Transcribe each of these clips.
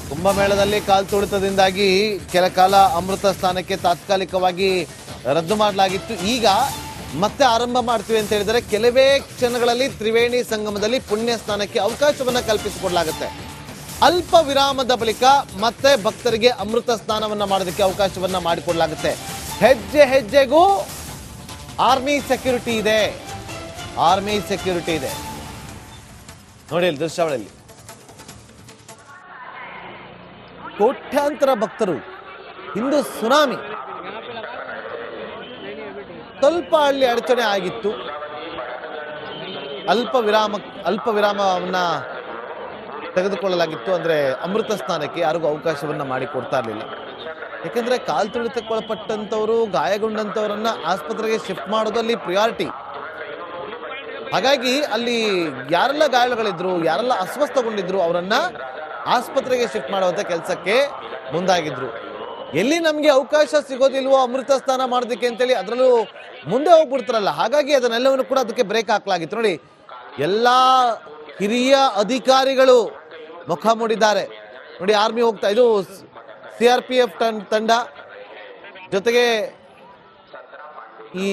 ಕುಂಭಮೇಳದಲ್ಲಿ ಕಾಲ್ತುಳಿತದಿಂದಾಗಿ ಕೆಲ ಕಾಲ ಅಮೃತ ಸ್ಥಾನಕ್ಕೆ ತಾತ್ಕಾಲಿಕವಾಗಿ ರದ್ದು ಮಾಡಲಾಗಿತ್ತು. ಈಗ ಮತ್ತೆ ಆರಂಭ ಮಾಡ್ತೀವಿ ಅಂತ ಹೇಳಿದರೆ ಕೆಲವೇ ಕ್ಷಣಗಳಲ್ಲಿ ತ್ರಿವೇಣಿ ಸಂಗಮದಲ್ಲಿ ಪುಣ್ಯ ಸ್ನಾನಕ್ಕೆ ಅವಕಾಶವನ್ನ ಕಲ್ಪಿಸಿಕೊಡಲಾಗುತ್ತೆ. ಅಲ್ಪ ವಿರಾಮದ ಬಳಿಕ ಮತ್ತೆ ಭಕ್ತರಿಗೆ ಅಮೃತ ಸ್ನಾನವನ್ನ ಮಾಡೋದಕ್ಕೆ ಅವಕಾಶವನ್ನ ಮಾಡಿಕೊಡಲಾಗುತ್ತೆ. ಹೆಜ್ಜೆ ಹೆಜ್ಜೆಗೂ ಆರ್ಮಿ ಸೆಕ್ಯೂರಿಟಿ ಇದೆ. ನೋಡಿ ಇಲ್ಲಿ ದೃಶ್ಯಾವಳಿಯಲ್ಲಿ ಕೋಟ್ಯಾಂತರ ಭಕ್ತರು. ಹಿಂದೂ ಸುನಾಮಿ ಸ್ವಲ್ಪ ಹಳ್ಳಿ ಅಡಚಣೆ ಆಗಿತ್ತು. ಅಲ್ಪ ವಿರಾಮವನ್ನ ತೆಗೆದುಕೊಳ್ಳಲಾಗಿತ್ತು. ಅಂದ್ರೆ ಅಮೃತ ಸ್ನಾನಕ್ಕೆ ಯಾರಿಗೂ ಅವಕಾಶವನ್ನ ಮಾಡಿಕೊಡ್ತಾ ಇರಲಿಲ್ಲ. ಯಾಕಂದ್ರೆ ಕಾಲು ತುಳಿತಕ್ಕೊಳಪಟ್ಟಂಥವ್ರು, ಗಾಯಗೊಂಡಂಥವ್ರನ್ನ ಆಸ್ಪತ್ರೆಗೆ ಶಿಫ್ಟ್ ಮಾಡೋದಲ್ಲಿ ಪ್ರಿಯಾರಿಟಿ. ಹಾಗಾಗಿ ಅಲ್ಲಿ ಯಾರೆಲ್ಲ ಗಾಯಾಳುಗಳಿದ್ರು, ಯಾರೆಲ್ಲ ಅಸ್ವಸ್ಥಗೊಂಡಿದ್ರು ಅವರನ್ನ ಆಸ್ಪತ್ರೆಗೆ ಶಿಫ್ಟ್ ಮಾಡುವಂತ ಕೆಲಸಕ್ಕೆ ಮುಂದಾಗಿದ್ರು. ಎಲ್ಲಿ ನಮಗೆ ಅವಕಾಶ ಸಿಗೋದಿಲ್ವೋ ಅಮೃತ ಸ್ನಾನ ಮಾಡೋದಕ್ಕೆ ಅಂತೇಳಿ ಅದರಲ್ಲೂ ಮುಂದೆ ಹೋಗ್ಬಿಡ್ತಾರಲ್ಲ, ಹಾಗಾಗಿ ಅದನ್ನೆಲ್ಲವನ್ನು ಕೂಡ ಅದಕ್ಕೆ ಬ್ರೇಕ್ ಹಾಕಲಾಗಿತ್ತು. ನೋಡಿ, ಎಲ್ಲಾ ಹಿರಿಯ ಅಧಿಕಾರಿಗಳು ಮುಖ ಮೂಡಿದ್ದಾರೆ. ನೋಡಿ, ಆರ್ಮಿ ಹೋಗ್ತಾ, ಇದು CRPF ತಂಡ, ಜೊತೆಗೆ ಈ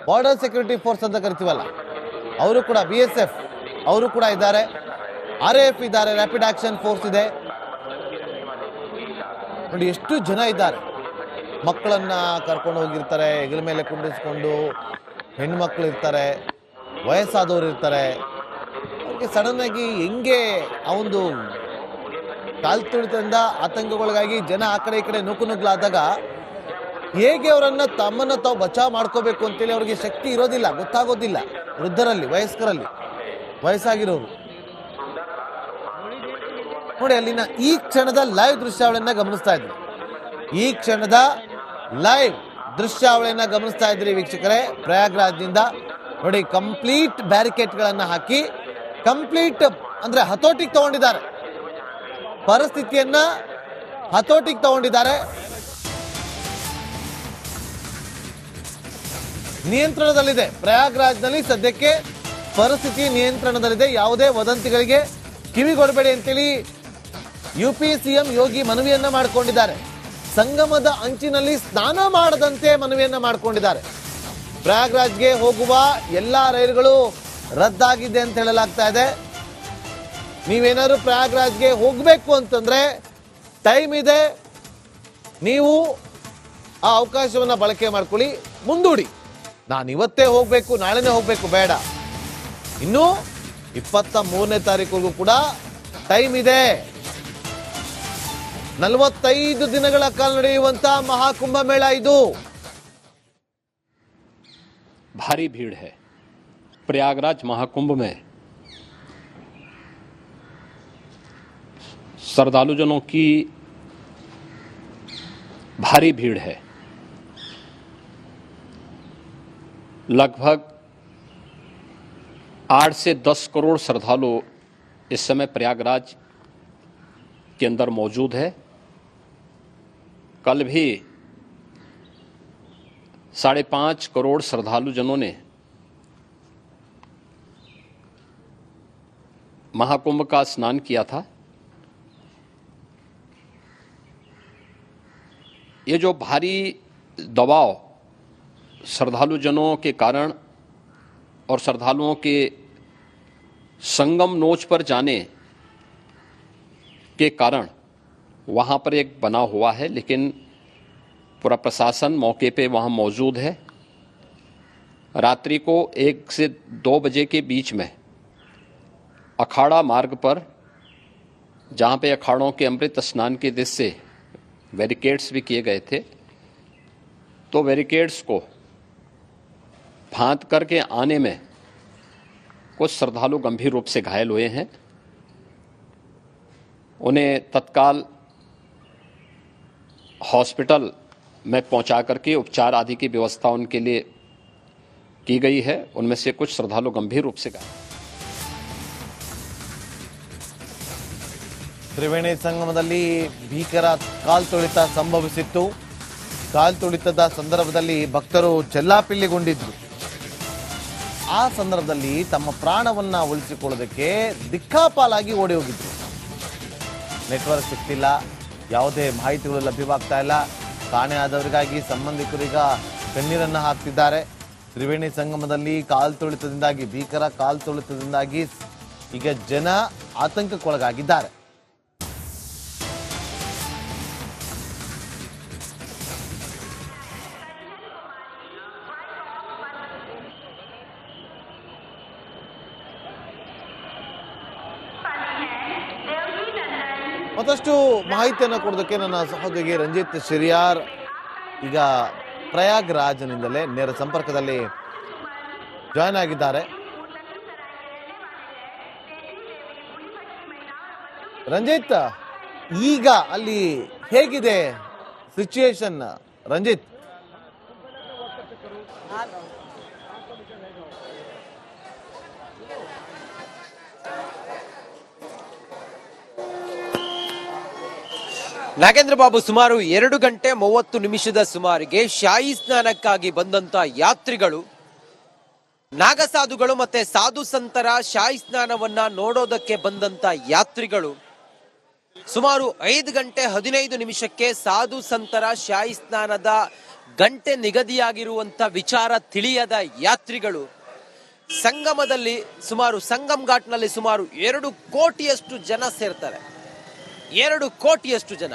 ಬಾರ್ಡರ್ ಸೆಕ್ಯೂರಿಟಿ ಫೋರ್ಸ್ ಅಂತ ಕರಿತೀವಲ್ಲ ಅವರು ಕೂಡ, BSF ಅವರು ಕೂಡ ಇದ್ದಾರೆ, RAF ಇದ್ದಾರೆ, ರ್ಯಾಪಿಡ್ ಆಕ್ಷನ್ ಫೋರ್ಸ್ ಇದೆ. ನೋಡಿ ಎಷ್ಟು ಜನ ಇದ್ದಾರೆ. ಮಕ್ಕಳನ್ನ ಕರ್ಕೊಂಡು ಹೋಗಿರ್ತಾರೆ, ಹೆಗಲ ಮೇಲೆ ಕುಂಡಿಸ್ಕೊಂಡು. ಹೆಣ್ಮಕ್ಳು ಇರ್ತಾರೆ, ವಯಸ್ಸಾದವರು ಇರ್ತಾರೆ. ಅವ್ರಿಗೆ ಸಡನ್ ಆಗಿ ಹೆಂಗೆ ಆ ಒಂದು ಕಾಲ್ತುಳಿತದಿಂದ ಆತಂಕಗೊಳಗಾಗಿ ಜನ ಆ ಕಡೆ ಈ ಕಡೆ ನುಗ್ಗಲಾದಾಗ ಹೇಗೆ ಅವರನ್ನ ತಮ್ಮನ್ನ ತಾವು ಬಚಾವ್ ಮಾಡ್ಕೋಬೇಕು ಅಂತೇಳಿ ಅವ್ರಿಗೆ ಶಕ್ತಿ ಇರೋದಿಲ್ಲ, ಗೊತ್ತಾಗೋದಿಲ್ಲ. ವೃದ್ಧರಲ್ಲಿ, ವಯಸ್ಕರಲ್ಲಿ, ವಯಸ್ಸಾಗಿರೋರು. ನೋಡಿ, ಅಲ್ಲಿನ ಈ ಕ್ಷಣದ ಲೈವ್ ದೃಶ್ಯಾವಳಿಯನ್ನ ಗಮನಿಸ್ತಾ ಇದ್ರಿ. ಗಮನಿಸ್ತಾ ಇದ್ರಿ ವೀಕ್ಷಕರೇ. ಪ್ರಯಾಗ್ರಾಜ್ನಿಂದ ನೋಡಿ, ಕಂಪ್ಲೀಟ್ ಬ್ಯಾರಿಕೇಡ್ಗಳನ್ನ ಹಾಕಿ ಕಂಪ್ಲೀಟ್ ಅಂದ್ರೆ ಹತೋಟಿಗೆ ತಗೊಂಡಿದ್ದಾರೆ, ಪರಿಸ್ಥಿತಿಯನ್ನ ಹತೋಟಿಗೆ ತಗೊಂಡಿದ್ದಾರೆ, ನಿಯಂತ್ರಣದಲ್ಲಿದೆ. ಪ್ರಯಾಗ್ರಾಜ್ನಲ್ಲಿ ಸದ್ಯಕ್ಕೆ ಪರಿಸ್ಥಿತಿ ನಿಯಂತ್ರಣದಲ್ಲಿದೆ. ಯಾವುದೇ ವದಂತಿಗಳಿಗೆ ಕಿವಿಗೊಡಬೇಡಿ ಅಂತೇಳಿ UP CM ಯೋಗಿ ಮನವಿಯನ್ನ ಮಾಡಿಕೊಂಡಿದ್ದಾರೆ. ಸಂಗಮದ ಅಂಚಿನಲ್ಲಿ ಸ್ನಾನ ಮಾಡದಂತೆ ಮನವಿಯನ್ನ ಮಾಡಿಕೊಂಡಿದ್ದಾರೆ. ಪ್ರಯಾಗ್ರಾಜ್ಗೆ ಹೋಗುವ ಎಲ್ಲಾ ರೈಲುಗಳು ರದ್ದಾಗಿದೆ ಅಂತ ಹೇಳಲಾಗ್ತಾ ಇದೆ. ನೀವೇನಾದ್ರು ಪ್ರಯಾಗ್ರಾಜ್ಗೆ ಹೋಗಬೇಕು ಅಂತಂದ್ರೆ ಟೈಮ್ ಇದೆ, ನೀವು ಆ ಅವಕಾಶವನ್ನ ಬಳಕೆ ಮಾಡ್ಕೊಳ್ಳಿ, ಮುಂದೂಡಿ. ನಾನು ಇವತ್ತೇ ಹೋಗ್ಬೇಕು, ನಾಳೆನೇ ಹೋಗ್ಬೇಕು ಬೇಡ, ಇನ್ನು 23ನೇ ತಾರೀಕಿಗೂ ಕೂಡ ಟೈಮ್ ಇದೆ. 45 ದಿನಗಳ ಕಾಲ ನಡೆಯುವಂತಹ महाकुंभ मेला ಇದು. भारी भीड़ है प्रयागराज महाकुंभ में। श्रद्धालुजनों की भारी भीड़ है। लगभग 8 से 10 करोड़ श्रद्धालु इस समय प्रयागराज के अंदर मौजूद है। कल भी 5.5 करोड़ श्रद्धालु जनों ने महाकुंभ का स्नान किया था। ये जो भारी दबाव श्रद्धालु जनों के कारण और श्रद्धालुओं के संगम नोच पर जाने के कारण वहाँ पर एक बना हुआ है, लेकिन पूरा प्रशासन मौके पे वहाँ मौजूद है। रात्रि को 1 से 2 बजे के बीच में अखाड़ा मार्ग पर, जहाँ पे अखाड़ों के अमृत स्नान के दृश्य से बैरिकेड्स भी किए गए थे, तो बैरिकेड्स को फांद करके आने में कुछ श्रद्धालु गंभीर रूप से घायल हुए हैं। उन्हें तत्काल हॉस्पिटल में पहुंचा करके उपचार आदि की व्यवस्था उनके लिए की गई है। उनमें से कुछ श्रद्धालु गंभीर रूप से घायल। ತ್ರಿವೇಣಿ ಸಂಗಮದಲ್ಲಿ ಭೀಕರ ಕಾಲ್ತುಳಿತ ಸಂಭವಿಸಿತ್ತು. ಕಾಲ್ತುಳಿತದ ಸಂದರ್ಭದಲ್ಲಿ ಭಕ್ತರು ಚೆಲ್ಲಾಪಿಲ್ಲಿಗೊಂಡಿದ್ರು. ಆ ಸಂದರ್ಭದಲ್ಲಿ ತಮ್ಮ ಪ್ರಾಣವನ್ನ ಉಳಿಸಿಕೊಳ್ಳೋದಕ್ಕೆ ದಿಕ್ಕಾಪಾಲಾಗಿ ಓಡಿ ಹೋಗಿದ್ರು. ನೆಟ್ವರ್ಕ್ ಸಿಗ್ತಿಲ್ಲ, ಯಾವುದೇ ಮಾಹಿತಿಗಳು ಲಭ್ಯವಾಗ್ತಾ ಇಲ್ಲ. ಕಾಣೆಯಾದವರಿಗಾಗಿ ಸಂಬಂಧಿಕರೀಗ ಕಣ್ಣೀರನ್ನು ಹಾಕ್ತಿದ್ದಾರೆ. ತ್ರಿವೇಣಿ ಸಂಗಮದಲ್ಲಿ ಕಾಲ್ತುಳಿತದಿಂದಾಗಿ, ಭೀಕರ ಕಾಲ್ತುಳಿತದಿಂದಾಗಿ ಈಗ ಜನ ಆತಂಕಕ್ಕೊಳಗಾಗಿದ್ದಾರೆ. ಮತ್ತಷ್ಟು ಮಾಹಿತಿಯನ್ನು ಕೊಡೋದಕ್ಕೆ ನನ್ನ ಸಹೋದರಿ ರಂಜಿತ್ ಶಿರಿಯಾರ್ ಈಗ ಪ್ರಯಾಗ್ರಾಜ್ನಿಂದಲೇ ನೇರ ಸಂಪರ್ಕದಲ್ಲಿ ಜಾಯ್ನ್ ಆಗಿದ್ದಾರೆ. ರಂಜಿತ್, ಈಗ ಅಲ್ಲಿ ಹೇಗಿದೆ ಸಿಚುಯೇಷನ್? ರಂಜಿತ್, ನಾಗೇಂದ್ರ ಬಾಬು, ಸುಮಾರು 2 ಗಂಟೆ 30 ನಿಮಿಷದ ಸುಮಾರಿಗೆ ಶಾಹಿ ಸ್ನಾನಕ್ಕಾಗಿ ಬಂದಂತ ಯಾತ್ರಿಗಳು, ನಾಗಸಾಧುಗಳು ಮತ್ತೆ ಸಾಧು ಸಂತರ ಶಾಹಿ ಸ್ನಾನವನ್ನ ನೋಡೋದಕ್ಕೆ ಬಂದಂತ ಯಾತ್ರಿಗಳು ಸುಮಾರು 5 ಗಂಟೆ 15 ನಿಮಿಷಕ್ಕೆ ಸಾಧು ಸಂತರ ಶಾಹಿ ಸ್ನಾನದ ಗಂಟೆ ನಿಗದಿಯಾಗಿರುವಂತ ವಿಚಾರ ತಿಳಿಯದ ಯಾತ್ರಿಗಳು ಸಂಗಮದಲ್ಲಿ ಸಂಗಮ್ ಘಾಟ್ನಲ್ಲಿ ಸುಮಾರು 2 ಕೋಟಿಯಷ್ಟು ಜನ ಸೇರ್ತಾರೆ. 2 ಕೋಟಿಯಷ್ಟು ಜನ.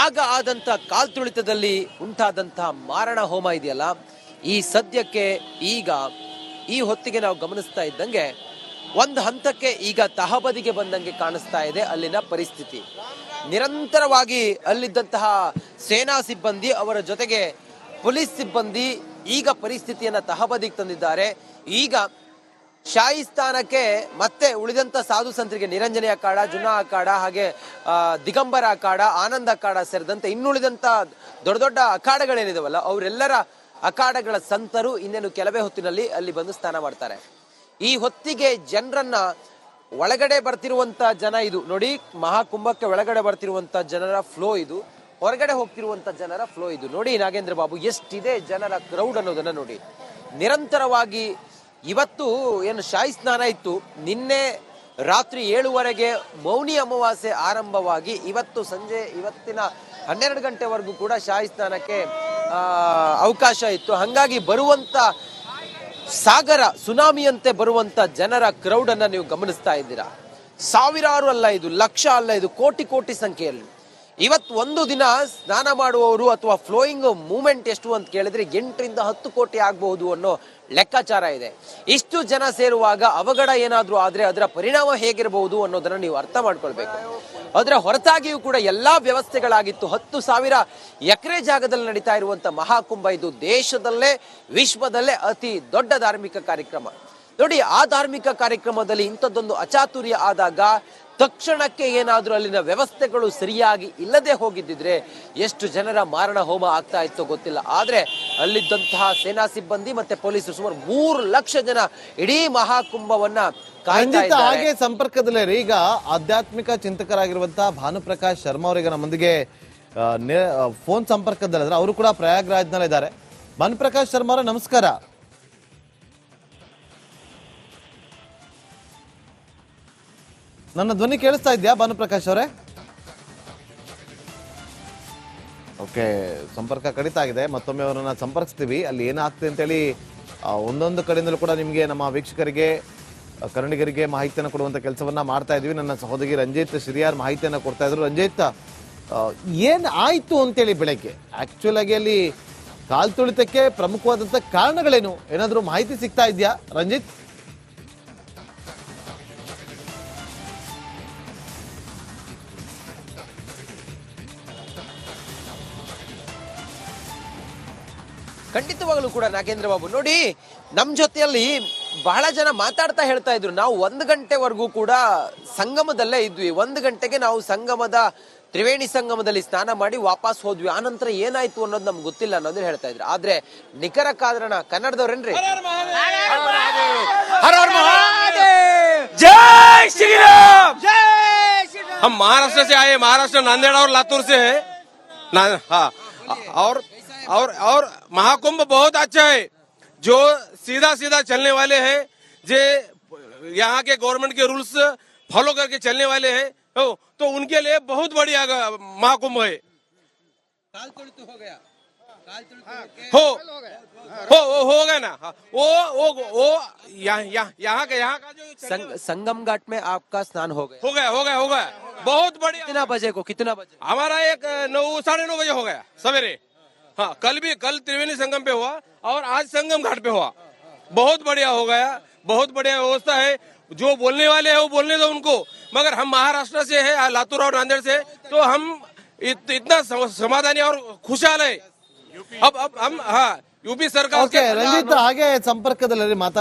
ಆಗ ಆದಂತ ಕಾಲ್ತುಳಿತದಲ್ಲಿ ಉಂಟಾದಂತಹ ಮಾರಣ ಹೋಮ ಇದೆಯಲ್ಲ, ಈ ಸದ್ಯಕ್ಕೆ ಈಗ ಈ ಹೊತ್ತಿಗೆ ನಾವು ಗಮನಿಸ್ತಾ ಇದ್ದಂಗೆ ಒಂದು ಹಂತಕ್ಕೆ ಈಗ ತಹಬದಿಗೆ ಬಂದಂಗೆ ಕಾಣಿಸ್ತಾ ಇದೆ ಅಲ್ಲಿನ ಪರಿಸ್ಥಿತಿ. ನಿರಂತರವಾಗಿ ಅಲ್ಲಿದ್ದಂತಹ ಸೇನಾ ಸಿಬ್ಬಂದಿ ಅವರ ಜೊತೆಗೆ ಪೊಲೀಸ್ ಸಿಬ್ಬಂದಿ ಈಗ ಪರಿಸ್ಥಿತಿಯನ್ನ ತಹಬದಿಗೆ ತಂದಿದ್ದಾರೆ. ಈಗ ಶಾಹಿ ಸ್ಥಾನಕ್ಕೆ ಮತ್ತೆ ಉಳಿದಂತ ಸಾಧು ಸಂತರಿಗೆ ನಿರಂಜನೆ ಅಖಾಡ, ಜುನಾ ಅಖಾಡ, ಹಾಗೆ ದಿಗಂಬರ ಅಖಾಡ, ಆನಂದ ಅಖಾಡ ಸೇರಿದಂತೆ ಇನ್ನುಳಿದಂತ ದೊಡ್ಡ ದೊಡ್ಡ ಅಖಾಡಗಳೇನಿದಾವಲ್ಲ ಅವರೆಲ್ಲರ ಅಖಾಡಗಳ ಸಂತರು ಇನ್ನೇನು ಕೆಲವೇ ಹೊತ್ತಿನಲ್ಲಿ ಅಲ್ಲಿ ಬಂದು ಸ್ನಾನ ಮಾಡ್ತಾರೆ. ಈ ಹೊತ್ತಿಗೆ ಜನರನ್ನ ಒಳಗಡೆ ಬರ್ತಿರುವಂತ ಜನ ಇದು ನೋಡಿ, ಮಹಾಕುಂಭಕ್ಕೆ ಒಳಗಡೆ ಬರ್ತಿರುವಂತ ಜನರ ಫ್ಲೋ ಇದು, ಹೊರಗಡೆ ಹೋಗ್ತಿರುವಂತ ಜನರ ಫ್ಲೋ ಇದು. ನೋಡಿ ನಾಗೇಂದ್ರ ಬಾಬು, ಎಷ್ಟಿದೆ ಜನರ ಕ್ರೌಡ್ ಅನ್ನೋದನ್ನ ನೋಡಿ. ನಿರಂತರವಾಗಿ ಇವತ್ತು ಏನು ಶಾಹಿ ಸ್ನಾನ ಇತ್ತು, ನಿನ್ನೆ ರಾತ್ರಿ 7:15 ಮೌನಿ ಅಮಾವಾಸ್ಯೆ ಆರಂಭವಾಗಿ ಇವತ್ತಿನ 12 ಗಂಟೆವರೆಗೂ ಕೂಡ ಶಾಹಿ ಸ್ನಾನಕ್ಕೆ ಅವಕಾಶ ಇತ್ತು. ಹಂಗಾಗಿ ಬರುವಂತ ಸಾಗರ ಸುನಾಮಿಯಂತೆ ಬರುವಂತ ಜನರ ಕ್ರೌಡ್ ಅನ್ನ ನೀವು ಗಮನಿಸ್ತಾ ಇದ್ದೀರಾ. ಸಾವಿರಾರು ಅಲ್ಲ ಇದು, ಲಕ್ಷ ಅಲ್ಲ ಇದು, ಕೋಟಿ ಕೋಟಿ ಸಂಖ್ಯೆಯಲ್ಲಿ. ಇವತ್ತು ಒಂದು ದಿನ ಸ್ನಾನ ಮಾಡುವವರು ಅಥವಾ ಫ್ಲೋಯಿಂಗ್ ಮೂವ್ಮೆಂಟ್ ಎಷ್ಟು ಅಂತ ಕೇಳಿದ್ರೆ 8 ರಿಂದ 10 ಕೋಟಿ ಆಗಬಹುದು ಅನ್ನೋ ಲೆಕ್ಕಾಚಾರ ಇದೆ. ಇಷ್ಟು ಜನ ಸೇರುವಾಗ ಅವಘಡ ಏನಾದ್ರೂ ಆದ್ರೆ ಅದರ ಪರಿಣಾಮ ಹೇಗಿರಬಹುದು ಅನ್ನೋದನ್ನ ನೀವು ಅರ್ಥ ಮಾಡ್ಕೊಳ್ಬೇಕು. ಅದರ ಹೊರತಾಗಿಯೂ ಕೂಡ ಎಲ್ಲಾ ವ್ಯವಸ್ಥೆಗಳಾಗಿತ್ತು. 10,000 ಎಕರೆ ಜಾಗದಲ್ಲಿ ನಡೀತಾ ಇರುವಂತ ಮಹಾಕುಂಭ ಇದು ದೇಶದಲ್ಲೇ ವಿಶ್ವದಲ್ಲೇ ಅತಿ ದೊಡ್ಡ ಧಾರ್ಮಿಕ ಕಾರ್ಯಕ್ರಮ. ನೋಡಿ, ಆ ಧಾರ್ಮಿಕ ಕಾರ್ಯಕ್ರಮದಲ್ಲಿ ಇಂಥದ್ದೊಂದು ಅಚಾತುರ್ಯ ಆದಾಗ ತಕ್ಷಣಕ್ಕೆ ಏನಾದ್ರೂ ಅಲ್ಲಿನ ವ್ಯವಸ್ಥೆಗಳು ಸರಿಯಾಗಿ ಇಲ್ಲದೆ ಹೋಗಿದ್ದಿದ್ರೆ ಎಷ್ಟು ಜನರ ಮಾರಣ ಹೋಮ ಆಗ್ತಾ ಇತ್ತೋ ಗೊತ್ತಿಲ್ಲ. ಆದ್ರೆ ಅಲ್ಲಿದ್ದಂತಹ ಸೇನಾ ಸಿಬ್ಬಂದಿ ಮತ್ತೆ ಪೊಲೀಸರು ಸುಮಾರು 3 ಲಕ್ಷ ಜನ ಇಡೀ ಮಹಾಕುಂಭವನ್ನ ಹಾಗೆ ಸಂಪರ್ಕದಲ್ಲೇ ಈಗ ಆಧ್ಯಾತ್ಮಿಕ ಚಿಂತಕರಾಗಿರುವಂತಹ ಭಾನುಪ್ರಕಾಶ್ ಶರ್ಮಾ ಅವರಿಗೆ ನಮ್ಮೊಂದಿಗೆ ಫೋನ್ ಸಂಪರ್ಕದಲ್ಲಿದ್ದಾರೆ. ಅವರು ಕೂಡ ಪ್ರಯಾಗ್ರಾಜ್ನಲ್ಲಿ ಇದ್ದಾರೆ. ಭಾನುಪ್ರಕಾಶ್ ಶರ್ಮಾ ಅವರೇ, ನಮಸ್ಕಾರ. ನನ್ನ ಧ್ವನಿ ಕೇಳಿಸ್ತಾ ಇದೆಯಾ ಭಾನುಪ್ರಕಾಶ್ ಅವರೇ? ಓಕೆ, ಸಂಪರ್ಕ ಕಡಿತ ಆಗಿದೆ. ಮತ್ತೊಮ್ಮೆ ಅವರನ್ನ ಸಂಪರ್ಕಿಸ್ತೀವಿ. ಅಲ್ಲಿ ಏನಾಗ್ತದೆ ಅಂತೇಳಿ ಒಂದೊಂದು ಕಡೆಯಿಂದಲೂ ಕೂಡ ನಿಮಗೆ, ನಮ್ಮ ವೀಕ್ಷಕರಿಗೆ, ಕನ್ನಡಿಗರಿಗೆ ಮಾಹಿತಿಯನ್ನು ಕೊಡುವಂಥ ಕೆಲಸವನ್ನ ಮಾಡ್ತಾ ಇದ್ವಿ. ನನ್ನ ಸಹೋದರಿ ರಂಜಿತ್ ಶಿರಿಯಾರ್ ಮಾಹಿತಿಯನ್ನು ಕೊಡ್ತಾ ಇದ್ರು. ರಂಜಿತ್, ಏನು ಆಯಿತು ಅಂತೇಳಿ ಬೆಳಗ್ಗೆ ಆಕ್ಚುಲ್ ಆಗಿ ಅಲ್ಲಿ ಕಾಲ್ತುಳಿತಕ್ಕೆ ಪ್ರಮುಖವಾದಂಥ ಕಾರಣಗಳೇನು, ಏನಾದರೂ ಮಾಹಿತಿ ಸಿಗ್ತಾ ಇದೆಯಾ ರಂಜಿತ್? ಖಂಡಿತವಾಗಲೂ ಕೂಡ ನಾಗೇಂದ್ರ ಬಾಬು, ನೋಡಿ, ನಮ್ ಜೊತೆಯಲ್ಲಿ ಬಹಳ ಜನ ಮಾತಾಡ್ತಾ ಹೇಳ್ತಾ ಇದ್ರು, ನಾವು 1 ಗಂಟೆವರೆಗೂ ಕೂಡ ಸಂಗಮದಲ್ಲೇ ಇದ್ವಿ. 1 ಗಂಟೆಗೆ ನಾವು ತ್ರಿವೇಣಿ ಸಂಗಮದಲ್ಲಿ ಸ್ನಾನ ಮಾಡಿ ವಾಪಸ್ ಹೋದ್ವಿ. ಆನಂತರ ಏನಾಯ್ತು ಅನ್ನೋದು ನಮ್ಗೆ ಗೊತ್ತಿಲ್ಲ ಅನ್ನೋದನ್ನ ಹೇಳ್ತಾ ಇದ್ರು. ಆದ್ರೆ ನಿಖರ ಕಾರಣ ಕನ್ನಡದವ್ರೇನ್ರಿ? जय श्री राम। हम महाराष्ट्र से आए, महाराष्ट्र नांदेड़ और लातूर से है। हाँ, और महाकुंभ बहुत अच्छा है। जो सीधा सीधा चलने वाले हैं, जो यहाँ के गवर्नमेंट के रूल्स फॉलो करके चलने वाले हैं, तो उनके लिए बहुत बढ़िया महाकुंभ है। हो गया ना। वो यहाँ का जो संगम घाट में आपका स्नान हो गया। हो गया बहुत बढ़िया। कितना बजे? हमारा 9:30 बजे हो गया सवेरे। हाँ, कल त्रिवेणी संगम पे हुआ और आज संगम घाट पे हुआ। बहुत बढ़िया हो गया, बहुत बढ़िया व्यवस्था है। जो बोलने वाले हैं वो बोलने दो उनको, मगर हम महाराष्ट्र से है, लातूर और नांदेड़ से, तो हम इतना समाधानी और खुशहाल है। अब हम यूपी सरकार ಓಕೆ ರಂಜಿತ್, ಹಾಗೆ ಸಂಪರ್ಕದಲ್ಲಿ ಮಾತಾಡ್ತಾ